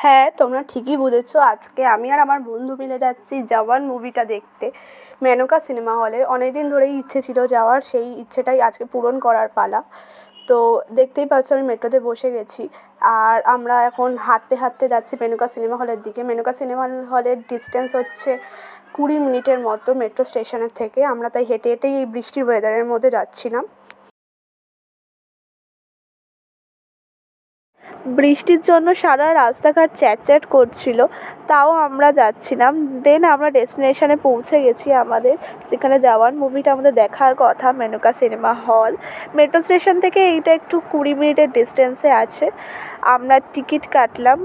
হ্যাঁ, তোমরা ঠিকই বুঝেছো। আজকে আমি আর আমার বন্ধু মিলে যাচ্ছি জওয়ান মুভিটা দেখতে মেনকা সিনেমা হলে। অনেকদিন ধরেই ইচ্ছে ছিল যাওয়ার, সেই ইচ্ছেটাই আজকে পূরণ করার পালা। তো দেখতেই পাচ্ছ আমি মেট্রোতে বসে গেছি, আর আমরা এখন হাঁটতে হাঁটতে যাচ্ছি মেনকা সিনেমা হলের দিকে। মেনকা সিনেমা হলের ডিস্টেন্স হচ্ছে 20 মিনিটের মতো মেট্রো স্টেশনের থেকে। আমরা তাই হেঁটে হেঁটেই এই বৃষ্টির ওয়েদারের মধ্যে যাচ্ছিলাম। বৃষ্টির জন্য সারা রাস্তাঘাট চ্যাটচ্যাট করছিল, তাও আমরা যাচ্ছিলাম। দেন আমরা ডেস্টিনেশনে পৌঁছে গেছি আমাদের, যেখানে জওয়ান মুভিটা আমাদের দেখার কথা, Menaka cinema hall. Metro station থেকে এইটা একটু 20 মিনিটের ডিস্টেন্সে আছে। আমরা টিকিট কাটলাম,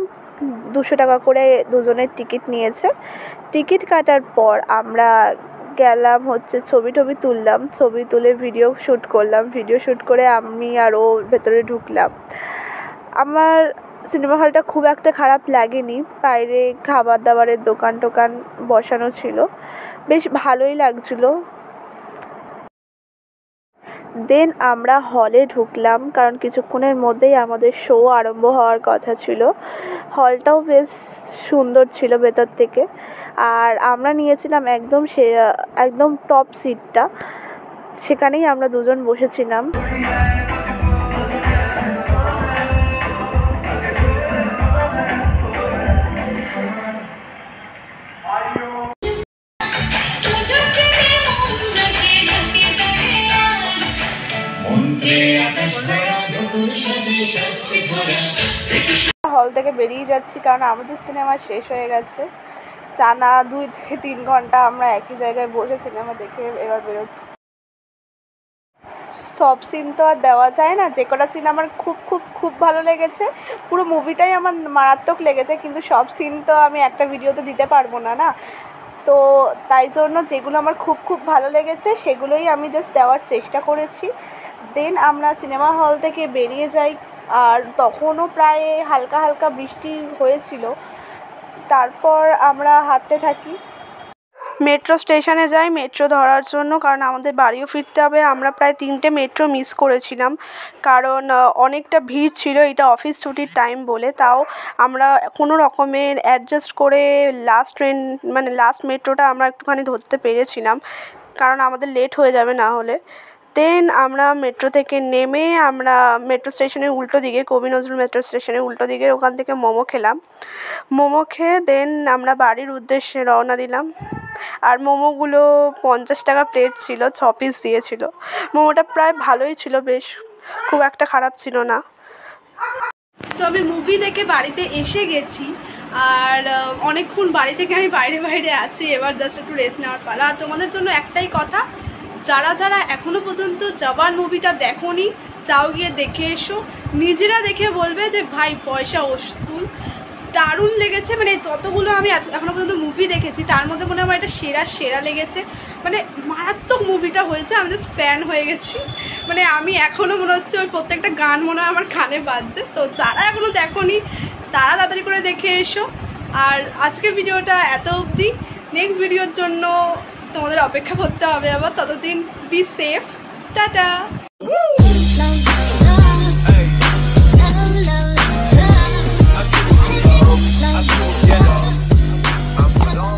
200 টাকা করে দুজনের টিকিট নিয়েছে। টিকিট কাটার পর আমরা গেলাম হচ্ছে ছবি টবি তুললাম, ছবি তুলে ভিডিও শ্যুট করলাম। ভিডিও শ্যুট করে আমি আর ও ভেতরে ঢুকলাম। আমার সিনেমা হলটা খুব একটা খারাপ লাগেনি, বাইরে খাবার দাবারের দোকান টোকান বসানো ছিল, বেশ ভালোই লাগছিলো। দেন আমরা হলে ঢুকলাম, কারণ কিছুক্ষণের মধ্যেই আমাদের শো আরম্ভ হওয়ার কথা ছিল। হলটাও বেশ সুন্দর ছিল ভেতর থেকে, আর আমরা নিয়েছিলাম একদম টপ সিটটা, সেখানেই আমরা দুজন বসেছিলাম। হল থেকে বেরিয়ে যাচ্ছি, কারণ আমাদের সিনেমা শেষ হয়ে গেছে। টানা 2 থেকে 3 ঘন্টা আমরা একই জায়গায় বসে সিনেমা দেখে এবার বেরোচ্ছি। সব সিন তো আর দেওয়া যায় না, যে কটা সিন আমার খুব খুব খুব ভালো লেগেছে, পুরো মুভিটাই আমার মারাত্মক লেগেছে, কিন্তু সব সিন তো আমি একটা ভিডিওতে দিতে পারবো না না। তো তাই জন্য যেগুলো আমার খুব খুব ভালো লেগেছে সেগুলোই আমি জাস্ট দেওয়ার চেষ্টা করেছি। দেন আমরা সিনেমা হল থেকে বেরিয়ে যাই, আর তখনও প্রায় হালকা হালকা বৃষ্টি হয়েছিল। তারপর আমরা হাঁটতে থাকি, মেট্রো স্টেশনে যাই মেট্রো ধরার জন্য, কারণ আমাদের বাড়িও ফিরতে হবে। আমরা প্রায় 3টে মেট্রো মিস করেছিলাম, কারণ অনেকটা ভিড় ছিল, এটা অফিস ছুটির টাইম বলে। তাও আমরা কোনো রকমের অ্যাডজাস্ট করে লাস্ট মেট্রোটা আমরা একটুখানি ধরতে পেরেছিলাম, কারণ আমাদের লেট হয়ে যাবে না হলে। দেন আমরা মেট্রো থেকে নেমে আমরা মেট্রো স্টেশনের উল্টো দিকে, কবি নজরুল মেট্রো স্টেশনের উল্টো দিকে, ওখান থেকে মোমো খেলাম। মোমো খেয়ে দেন আমরা বাড়ির উদ্দেশ্যে রওনা দিলাম। আর মোমোগুলো 50 টাকা প্লেট ছিল, 6 পিস দিয়েছিল। মোমোটা প্রায় ভালোই ছিল, বেশ খুব একটা খারাপ ছিল না। তো আমি মুভি দেখে বাড়িতে এসে গেছি, আর অনেকক্ষণ বাড়ি থেকে আমি বাইরে বাইরে আছি, এবার জাস্ট একটু রেস্ট নেওয়ার পালা। আর তোমাদের জন্য একটাই কথা, যারা যারা এখনো পর্যন্ত জওয়ান মুভিটা দেখোনি, যাও গিয়ে দেখে এসো। নিজেরা দেখে বলবে যে ভাই পয়সা ওসুল, দারুণ লেগেছে। মানে যতগুলো আমি এখনো পর্যন্ত মুভি দেখেছি তার মধ্যে মনে হয় আমার এটা সেরা লেগেছে। মানে মারাত্মক মুভিটা হয়েছে, আমি জাস্ট ফ্যান হয়ে গেছি। মানে আমি এখনো মনে হচ্ছে ওই প্রত্যেকটা গান মনে হয় আমার কানে বাজছে। তো যারা এখনো দেখোনি তারা তাড়াতাড়ি করে দেখে এসো। আর আজকের ভিডিওটা এত অবধি, নেক্সট ভিডিওর জন্য তোমাদের অপেক্ষা করতে হবে আবার। ততদিন বি সেফ, টাটা।